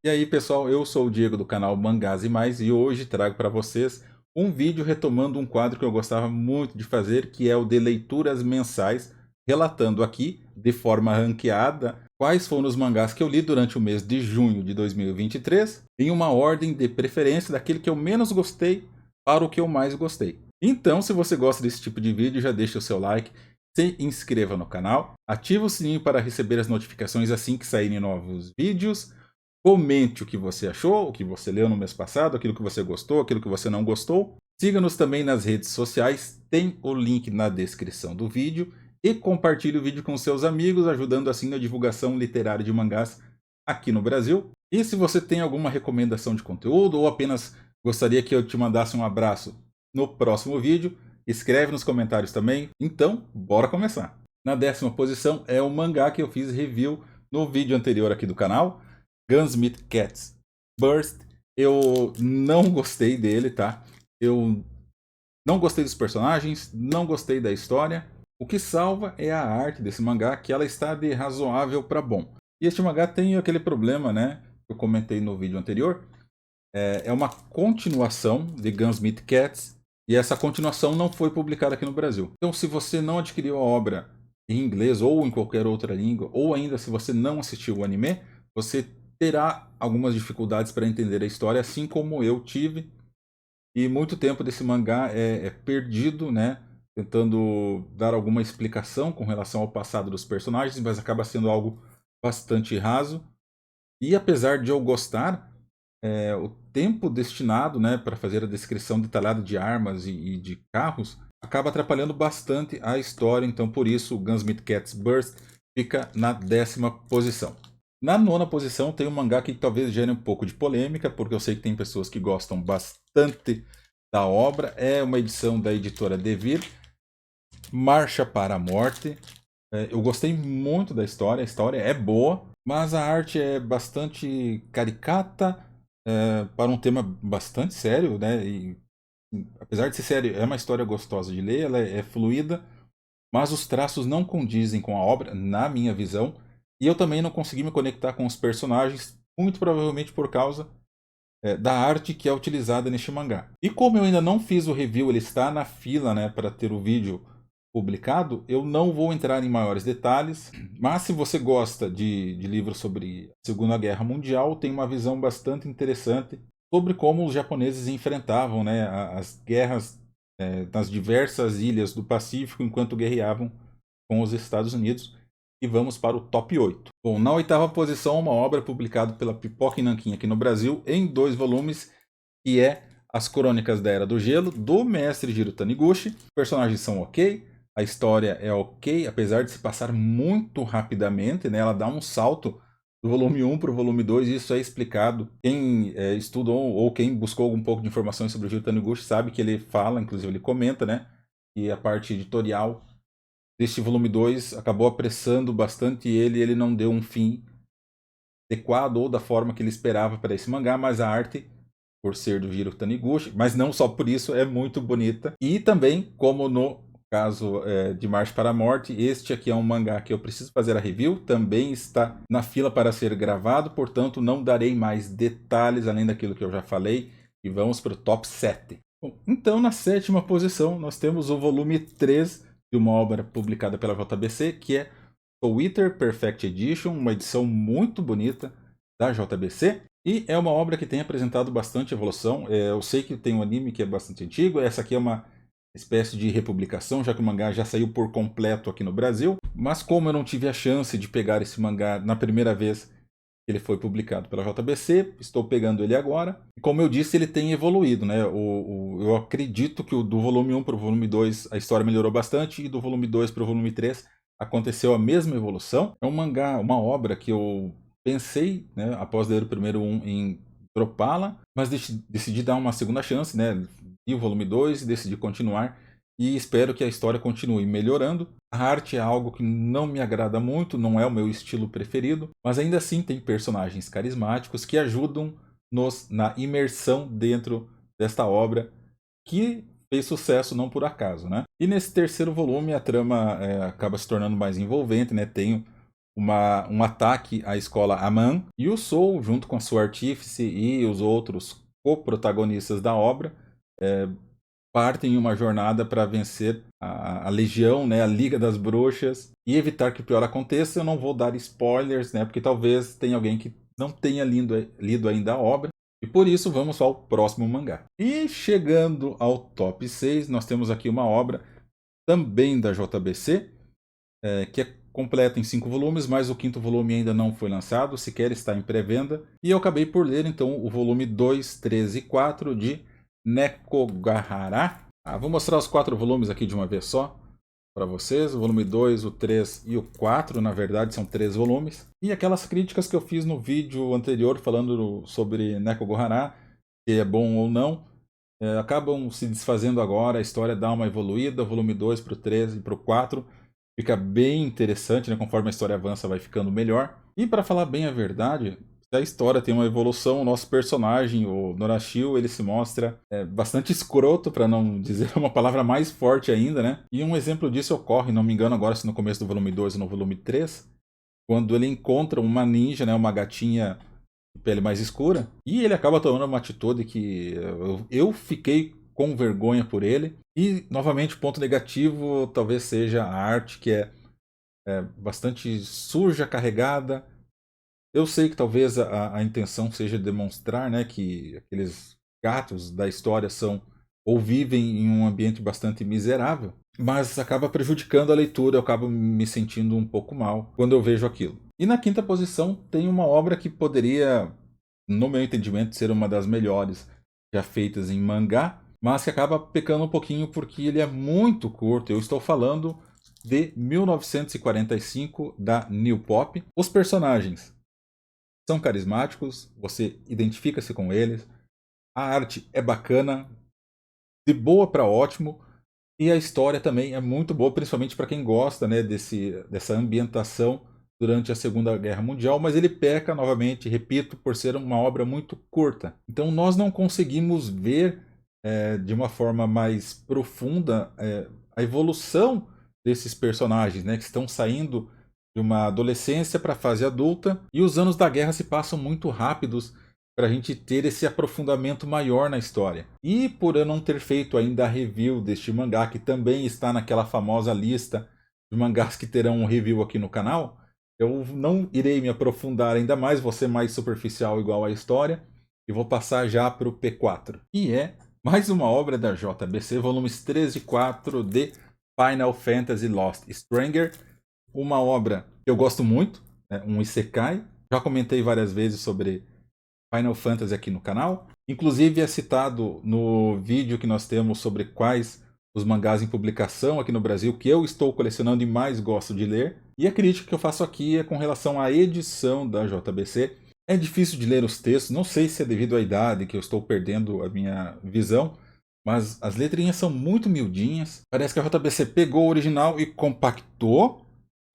E aí pessoal, eu sou o Diego do canal Mangás e Mais e hoje trago para vocês um vídeo retomando um quadro que eu gostava muito de fazer, que é o de leituras mensais, relatando aqui, de forma ranqueada, quais foram os mangás que eu li durante o mês de junho de 2023, em uma ordem de preferência daquele que eu menos gostei para o que eu mais gostei. Então, se você gosta desse tipo de vídeo, já deixa o seu like, se inscreva no canal, ativa o sininho para receber as notificações assim que saírem novos vídeos. Comente o que você achou, o que você leu no mês passado, aquilo que você gostou, aquilo que você não gostou. Siga-nos também nas redes sociais, tem o link na descrição do vídeo. E compartilhe o vídeo com seus amigos, ajudando assim na divulgação literária de mangás aqui no Brasil. E se você tem alguma recomendação de conteúdo ou apenas gostaria que eu te mandasse um abraço no próximo vídeo, escreve nos comentários também. Então, bora começar! Na 10ª posição é o mangá que eu fiz review no vídeo anterior aqui do canal, Gunsmith Cats Burst. Eu não gostei dele, tá? Eu não gostei dos personagens, não gostei da história. O que salva é a arte desse mangá, que ela está de razoável para bom. E este mangá tem aquele problema, né? Que eu comentei no vídeo anterior. É uma continuação de Gunsmith Cats, e essa continuação não foi publicada aqui no Brasil. Então, se você não adquiriu a obra em inglês ou em qualquer outra língua, ou ainda se você não assistiu o anime, você terá algumas dificuldades para entender a história, assim como eu tive. E muito tempo desse mangá é perdido, né? Tentando dar alguma explicação com relação ao passado dos personagens, mas acaba sendo algo bastante raso. E apesar de eu gostar, o tempo destinado, né, para fazer a descrição detalhada de armas e de carros acaba atrapalhando bastante a história. Então, por isso, o Gunsmith Cats Burst fica na 10ª posição. Na 9ª posição tem um mangá que talvez gere um pouco de polêmica, porque eu sei que tem pessoas que gostam bastante da obra. É uma edição da editora Devir, Marcha para a Morte. Eu gostei muito da história, a história é boa, mas a arte é bastante caricata, para um tema bastante sério, né? E, apesar de ser sério, é uma história gostosa de ler, ela é fluida, mas os traços não condizem com a obra, na minha visão, e eu também não consegui me conectar com os personagens, muito provavelmente por causa da arte que é utilizada neste mangá. E como eu ainda não fiz o review, ele está na fila, né, para ter o vídeo publicado, eu não vou entrar em maiores detalhes, mas se você gosta de livros sobre a Segunda Guerra Mundial, tem uma visão bastante interessante sobre como os japoneses enfrentavam, né, as guerras nas diversas ilhas do Pacífico enquanto guerreavam com os Estados Unidos. E vamos para o top 8. Bom, na 8ª posição, uma obra publicada pela Pipoca e Nanquim aqui no Brasil, em 2 volumes, que é As Crônicas da Era do Gelo, do mestre Jiro Taniguchi. Os personagens são ok, a história é ok, apesar de se passar muito rapidamente, né? Ela dá um salto do volume 1 para o volume 2, e isso é explicado. Quem estudou ou quem buscou um pouco de informações sobre o Jiro Taniguchi sabe que ele fala, inclusive ele comenta, né? E a parte editorial deste volume 2 acabou apressando bastante ele, e ele não deu um fim adequado ou da forma que ele esperava para esse mangá, mas a arte, por ser do Jiro Taniguchi, mas não só por isso, é muito bonita. E também, como no caso de Marcha para a Morte, este aqui é um mangá que eu preciso fazer a review, também está na fila para ser gravado, portanto não darei mais detalhes além daquilo que eu já falei, e vamos para o top 7. Bom, então, na 7ª posição, nós temos o volume 3 de uma obra publicada pela JBC, que é o Wither Perfect Edition, uma edição muito bonita da JBC. E é uma obra que tem apresentado bastante evolução. Eu sei que tem um anime que é bastante antigo, essa aqui é uma espécie de republicação, já que o mangá já saiu por completo aqui no Brasil. Mas como eu não tive a chance de pegar esse mangá na primeira vez que ele foi publicado pela JBC, estou pegando ele agora. E como eu disse, ele tem evoluído, né? Eu acredito que do volume 1 para o volume 2 a história melhorou bastante, e do volume 2 para o volume 3 aconteceu a mesma evolução. É um mangá, uma obra que eu pensei, né, após ler o primeiro em dropá-la, mas decidi dar uma segunda chance, né? E o volume 2 e decidi continuar. E espero que a história continue melhorando. A arte é algo que não me agrada muito, não é o meu estilo preferido, mas ainda assim tem personagens carismáticos que ajudam-nos na imersão dentro desta obra, que fez sucesso não por acaso, né? E nesse terceiro volume a trama acaba se tornando mais envolvente, né? Tem um ataque à escola Aman, e o Soul, junto com a sua artífice e os outros co-protagonistas da obra, partem em uma jornada para vencer a Legião, né, a Liga das Bruxas, e evitar que o pior aconteça. Eu não vou dar spoilers, né, porque talvez tenha alguém que não tenha lido ainda a obra, e por isso vamos ao próximo mangá. E chegando ao top 6, nós temos aqui uma obra também da JBC, que é completa em 5 volumes, mas o quinto volume ainda não foi lançado, sequer está em pré-venda. E eu acabei por ler então o volume 2, 3 e 4 de Nekogahara. Vou mostrar os 4 volumes aqui de uma vez só para vocês. O volume 2, o 3 e o 4, na verdade, são 3 volumes. E aquelas críticas que eu fiz no vídeo anterior falando sobre Nekogahara, se é bom ou não, acabam se desfazendo agora. A história dá uma evoluída, volume 2 para o 3 e para o 4. Fica bem interessante, né? Conforme a história avança, vai ficando melhor. E para falar bem a verdade, a história tem uma evolução. O nosso personagem, o Norashio, ele se mostra bastante escroto, para não dizer uma palavra mais forte ainda, né? E um exemplo disso ocorre, não me engano agora se no começo do volume 2 ou no volume 3, quando ele encontra uma ninja, né? Uma gatinha de pele mais escura, e ele acaba tomando uma atitude que eu fiquei com vergonha por ele. E, novamente, ponto negativo talvez seja a arte, que é bastante suja, carregada. Eu sei que talvez a intenção seja demonstrar, né, que aqueles gatos da história são ou vivem em um ambiente bastante miserável, mas acaba prejudicando a leitura. Eu acabo me sentindo um pouco mal quando eu vejo aquilo. E na quinta posição tem uma obra que poderia, no meu entendimento, ser uma das melhores já feitas em mangá, mas que acaba pecando um pouquinho porque ele é muito curto. Eu estou falando de 1945, da New Pop. Os personagens são carismáticos, você identifica-se com eles, a arte é bacana, de boa para ótimo, e a história também é muito boa, principalmente para quem gosta, né, dessa ambientação durante a Segunda Guerra Mundial, mas ele peca, novamente, repito, por ser uma obra muito curta. Então nós não conseguimos ver de uma forma mais profunda a evolução desses personagens, né, que estão saindo de uma adolescência para a fase adulta, e os anos da guerra se passam muito rápidos para a gente ter esse aprofundamento maior na história. E por eu não ter feito ainda a review deste mangá, que também está naquela famosa lista de mangás que terão um review aqui no canal, eu não irei me aprofundar ainda mais, vou ser mais superficial igual à história, e vou passar já para o P4. E é mais uma obra da JBC, volumes 3 e 4 de Final Fantasy Lost Stranger, uma obra que eu gosto muito, né, um isekai. Já comentei várias vezes sobre Final Fantasy aqui no canal. Inclusive é citado no vídeo que nós temos sobre quais os mangás em publicação aqui no Brasil que eu estou colecionando e mais gosto de ler. E a crítica que eu faço aqui é com relação à edição da JBC. É difícil de ler os textos, não sei se é devido à idade que eu estou perdendo a minha visão, mas as letrinhas são muito miudinhas. Parece que a JBC pegou o original e compactou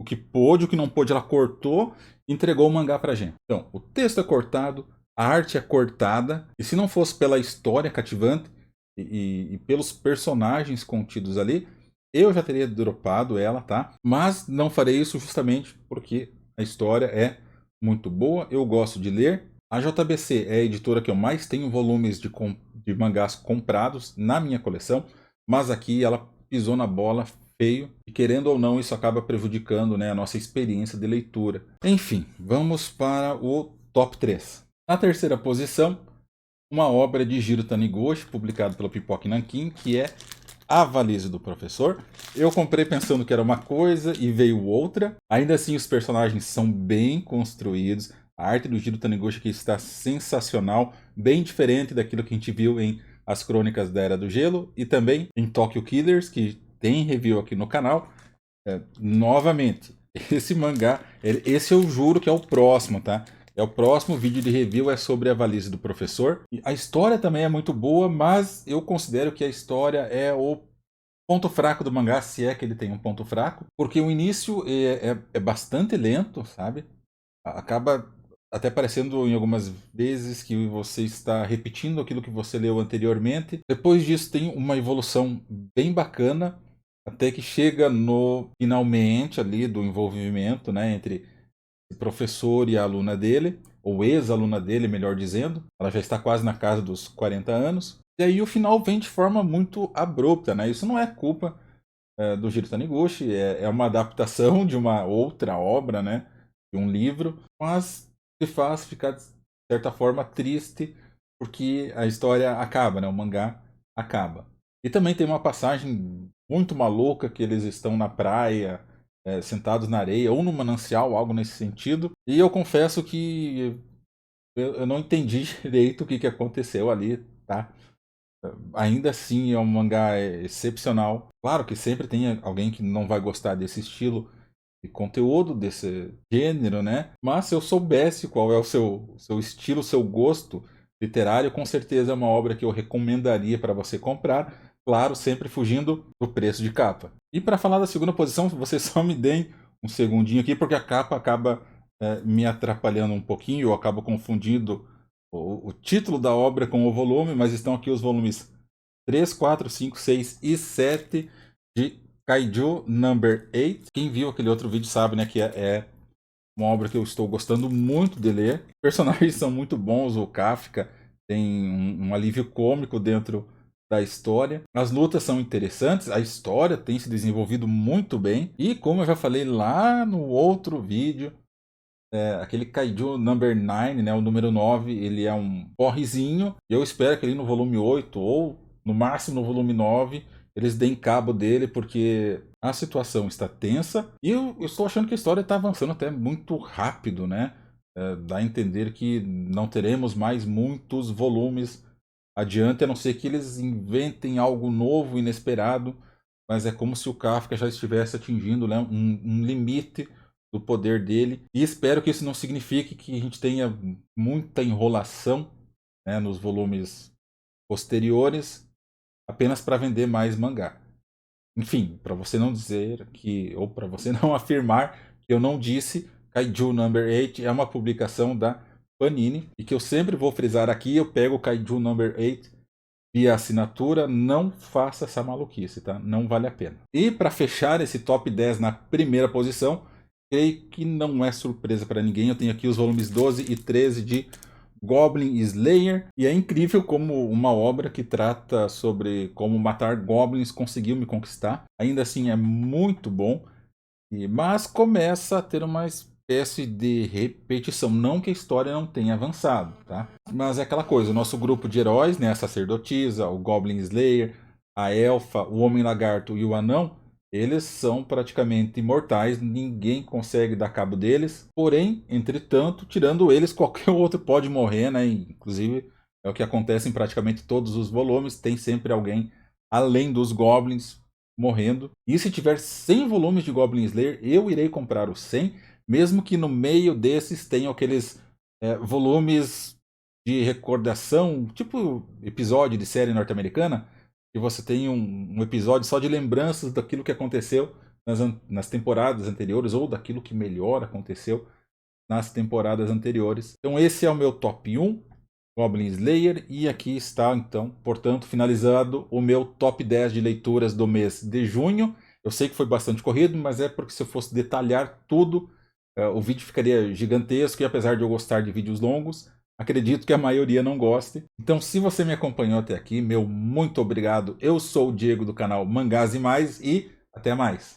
o que pôde, o que não pôde ela cortou e entregou o mangá pra gente. Então, o texto é cortado, a arte é cortada, e se não fosse pela história cativante e pelos personagens contidos ali, eu já teria dropado ela, tá? Mas não farei isso justamente porque a história é muito boa, eu gosto de ler. A JBC é a editora que eu mais tenho volumes de mangás comprados na minha coleção, mas aqui ela pisou na bola feio, e querendo ou não, isso acaba prejudicando, né, a nossa experiência de leitura. Enfim, vamos para o top 3. Na terceira posição, uma obra de Jiro Taniguchi, publicada pela Pipoca Nankin, que é A Valise do Professor. Eu comprei pensando que era uma coisa e veio outra. Ainda assim, os personagens são bem construídos. A arte do Jiro Taniguchi aqui está sensacional, bem diferente daquilo que a gente viu em As Crônicas da Era do Gelo e também em Tokyo Killers, que tem review aqui no canal. Novamente, esse mangá, esse eu juro que é o próximo, tá? É o próximo vídeo de review, é sobre A Valise do Professor. E a história também é muito boa, mas eu considero que a história é o ponto fraco do mangá, se é que ele tem um ponto fraco, porque o início é bastante lento, sabe? Acaba até parecendo em algumas vezes que você está repetindo aquilo que você leu anteriormente. Depois disso tem uma evolução bem bacana, até que chega no finalmente ali do envolvimento, né, entre professor e a aluna dele, ou ex-aluna dele, melhor dizendo. Ela já está quase na casa dos 40 anos. E aí o final vem de forma muito abrupta, né? Isso não é culpa do Jiro Taniguchi, é uma adaptação de uma outra obra, né? De um livro, mas te faz ficar, de certa forma, triste, porque a história acaba, né? O mangá acaba. E também tem uma passagem muito maluca que eles estão na praia, sentados na areia, ou no manancial, algo nesse sentido. E eu confesso que eu não entendi direito o que aconteceu ali, tá? Ainda assim é um mangá excepcional. Claro que sempre tem alguém que não vai gostar desse estilo de conteúdo, desse gênero, né? Mas se eu soubesse qual é o seu estilo, o seu gosto literário, com certeza é uma obra que eu recomendaria para você comprar. Claro, sempre fugindo do preço de capa. E para falar da segunda posição, vocês só me deem um segundinho aqui, porque a capa acaba me atrapalhando um pouquinho, eu acabo confundindo o título da obra com o volume, mas estão aqui os volumes 3, 4, 5, 6 e 7 de Kaiju Number 8. Quem viu aquele outro vídeo sabe, né, que é uma obra que eu estou gostando muito de ler. Os personagens são muito bons, o Kafka tem um alívio cômico dentro da história. As lutas são interessantes, a história tem se desenvolvido muito bem. E como eu já falei lá no outro vídeo, aquele Kaiju Number 9, né, o número 9, ele é um porrezinho. E eu espero que ele no volume 8 ou no máximo no volume 9 eles deem cabo dele, porque a situação está tensa. E eu estou achando que a história está avançando até muito rápido, né? Dá a entender que não teremos mais muitos volumes adiante, a não ser que eles inventem algo novo, inesperado. Mas é como se o Kafka já estivesse atingindo, né, um limite do poder dele. E espero que isso não signifique que a gente tenha muita enrolação, né, nos volumes posteriores, apenas para vender mais mangá. Enfim, para você não dizer que, ou para você não afirmar que eu não disse, Kaiju Number 8 é uma publicação da Panini, e que eu sempre vou frisar aqui, eu pego o Kaiju Number 8 via assinatura, não faça essa maluquice, tá? Não vale a pena. E para fechar esse top 10 na primeira posição, creio que não é surpresa para ninguém, eu tenho aqui os volumes 12 e 13 de Goblin Slayer, e é incrível como uma obra que trata sobre como matar goblins conseguiu me conquistar. Ainda assim é muito bom, mas começa a ter uma espécie de repetição. Não que a história não tenha avançado, tá? Mas é aquela coisa, o nosso grupo de heróis, né, a sacerdotisa, o Goblin Slayer, a elfa, o Homem Lagarto e o Anão, eles são praticamente imortais, ninguém consegue dar cabo deles. Porém, entretanto, tirando eles, qualquer outro pode morrer, né? Inclusive, é o que acontece em praticamente todos os volumes, tem sempre alguém além dos goblins morrendo. E se tiver 100 volumes de Goblin Slayer, eu irei comprar os 100, mesmo que no meio desses tenham aqueles volumes de recordação, tipo episódio de série norte-americana, que você tem um episódio só de lembranças daquilo que aconteceu nas temporadas anteriores, ou daquilo que melhor aconteceu nas temporadas anteriores. Então esse é o meu top 1, Goblin Slayer, e aqui está, então, portanto, finalizado o meu top 10 de leituras do mês de junho. Eu sei que foi bastante corrido, mas é porque se eu fosse detalhar tudo, o vídeo ficaria gigantesco, e apesar de eu gostar de vídeos longos, acredito que a maioria não goste. Então, se você me acompanhou até aqui, meu muito obrigado. Eu sou o Diego do canal Mangás e Mais, e até mais.